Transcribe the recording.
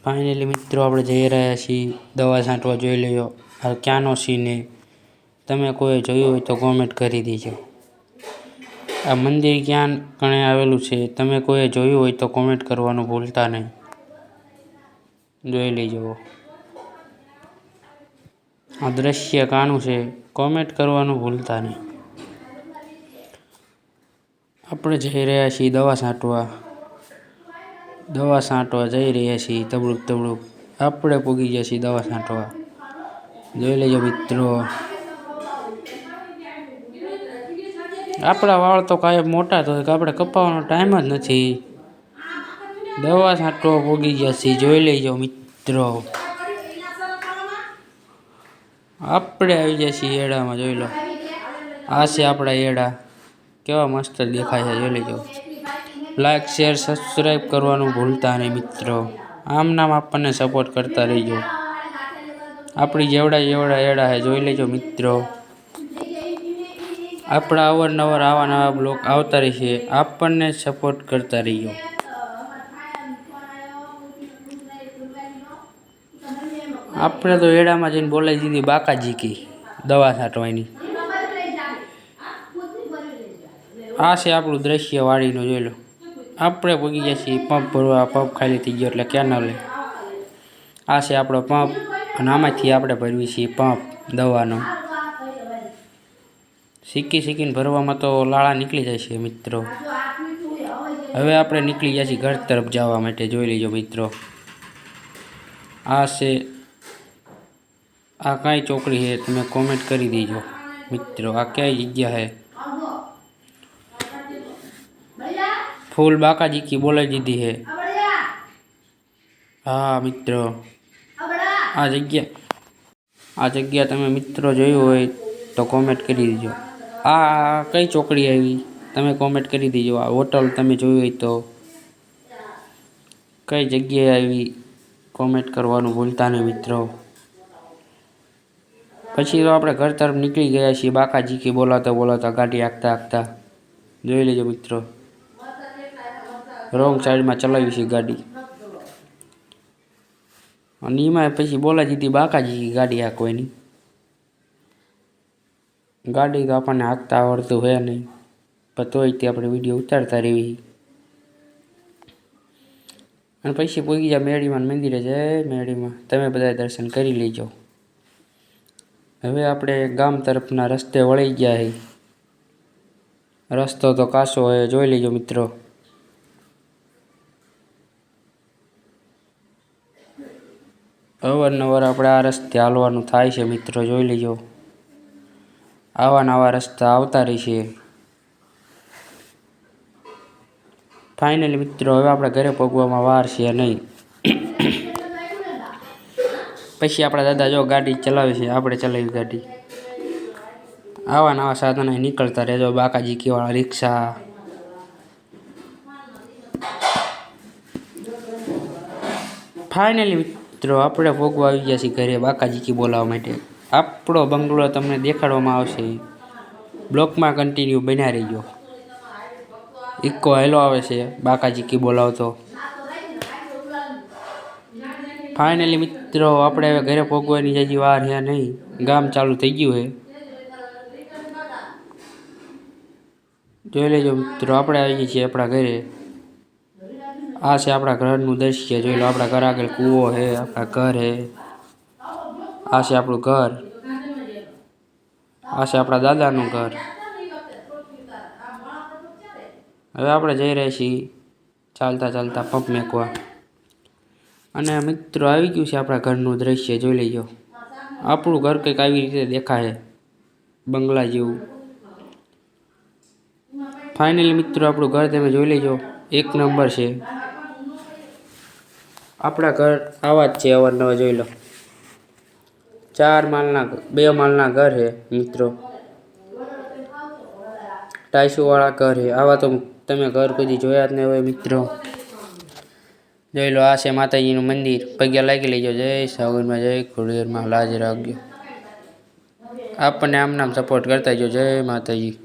Finally મિત્રો આપણે જઈ રહ્યા છીએ દવા છાંટવા. જોઈ લ્યો આ ક્યાંનો સીન એ. તમે કોઈ જોયું હોય તો કોમેન્ટ કરી દેજો. આ મંદિર ક્યાં કણે આવેલું છે તમે કોઈ જોયું હોય તો કોમેન્ટ કરવાનું ભૂલતા નહીં. જોઈ લેજો આ દ્રશ્ય કાનું છે કોમેન્ટ કરવાનું ભૂલતા નહીં. આપણે જઈ રહ્યા છીએ દવા છાંટવા. દવા છાંટવા જઈ રહ્યા છીએ તબડુક તબડુક. આપણે પૂગી ગયા છીએ દવા છાંટવા. જોઈ લેજો મિત્રો. આપણા વાળ તો કાંઈ મોટા તો આપણે કપાવવાનો ટાઈમ જ નથી. દવા છાંટવા પૂગી ગયા છીએ. જોઈ લેજો મિત્રો. આપણે આવી ગયા છીએ એડામાં. જોઈ લો આ છે આપણા એડા. કેવા મસ્ત દેખાય છે. જોઈ લેજો. લાઈક શેર સબસ્ક્રાઈબ કરવાનું ભૂલતા નહીં મિત્રો. આમ નામ આપણને સપોર્ટ કરતા રહીજો. આપણી જેવડા એડા છે. જોઈ લેજો મિત્રો. આપણા અવારનવાર આવા નવા બ્લોગ આવતા રહેશે. આપણને સપોર્ટ કરતા રહીજો. આપણે તો એડામાં જઈને બોલાવી દીધી બાકાજીકી દવા છાંટવાની. આ છે આપણું દ્રશ્ય વાડીનું. જોઈ લો આપણે પૂગી ગયા છીએ પંપ ભરવા. પંપ ખાલી થઈ ગયો એટલે કેનલ. આ છે આપણો પંપ અને આમાંથી આપણે ભરવી છીએ પંપ દવાનો. શીખીને ભરવામાં તો લાળા નીકળી જાય છે મિત્રો. હવે આપણે નીકળી ગયા છીએ ઘર તરફ જવા માટે. જોઈ લેજો મિત્રો. આ છે આ કઈ ચોકડી છે તમે કોમેન્ટ કરી દેજો મિત્રો. આ કઈ જગ્યા છે. ફૂલ બાકાજીકી બોલાવી દીધી છે. હા મિત્રો આ જગ્યા તમે મિત્રો જોયું હોય તો કોમેન્ટ કરી દેજો. આ કઈ ચોકડી આવી તમે કોમેન્ટ કરી દેજો. આ હોટલ તમે જોયું હોય તો કઈ જગ્યાએ આવી કોમેન્ટ કરવાનું ભૂલતા નહીં મિત્રો. પછી તો આપણે ઘર તરફ નીકળી ગયા છીએ બાકાજીકી બોલાતા ગાડી હાંકતા. જોઈ લેજો મિત્રો. રોંગ સાઈડમાં ચલાવી છે ગાડી અને એમાં પછી બોલાવી દીધી બાકાજીકી ગાડી હાંકવાની. ગાડી તો આપણને હાંકતા આવડતું હોય નહીં પણ તોય તે આપણે વિડીયો ઉતારતા રહેવી. અને પછી પૂગી જાય મેળીમાં મંદિરે. જય મેળીમાં તમે બધા દર્શન કરી લેજો. હવે આપણે ગામ તરફના રસ્તે વળી ગયા છે. રસ્તો તો કાસો હોય. જોઈ લેજો મિત્રો. અવારનવાર આપણે આ રસ્તે હાલવાનું થાય છે મિત્રો. જોઈ લેજો. આવા નવા રસ્તા આવતા રહેશે. ફાઇનલી મિત્રો હવે આપણે ઘરે પહોંચવામાં વાર છે નહીં. પછી આપણા દાદા જો ગાડી ચલાવે છે. આપણે ચલાવી ગાડી. આવા નવા સાધનો નીકળતા રહેજો. બાકાજીકી વાળા રિક્ષા. ફાઇનલી મિત્રો આપણે ભોગવા આવી ગયા છીએ ઘરે બાકાજીકી બોલાવવા માટે. આપણો બંગલો તમને દેખાડવામાં આવશે. બ્લોકમાં કન્ટિન્યુ બન્યા રહીજો. ઇકો હેલો આવે છે બાકાજીકી બોલાવતો. ફાઇનલી મિત્રો આપણે હવે ઘરે પહોંચવાની જજી વાર છે નહીં. ગામ ચાલુ થઈ ગયું છે. જોઈ લેજો મિત્રો. આપણે આવી ગઈ છીએ આપણા ઘરે. આ છે આપણા ઘરનું દ્રશ્ય. જોઈ લો આપણા ઘર આગળ કૂવો છે. આપણા ઘર છે. આ છે આપણું ઘર. આ છે આપણા દાદાનું ઘર. હવે આપણે જઈ રહ્યા છીએ ચાલતા પંપ મેકવા. અને મિત્રો આવી ગયું છે આપણા ઘરનું દ્રશ્ય. જોઈ લેજો. આપણું ઘર કંઈક આવી રીતે દેખાય બંગલા જેવું. ફાઇનલી મિત્રો આપણું ઘર તમે જોઈ લેજો. એક નંબર છે. આપણા ઘર આવા જ છે અવારનવાર. જોઈ લો 2 માળના ઘર છે મિત્રો. ટાઈસો વાળા ઘર છે. આવા તો તમે ઘર કદી જોયા જ નહીં હોય મિત્રો. જોઈ લો આ છે માતાજીનું મંદિર. પગે લાગી લેજો. જય સાગરમાં જય ખોડિયારમાં લાજ રાખજો. આપણને આમ નામ સપોર્ટ કરતા જો. જય માતાજી.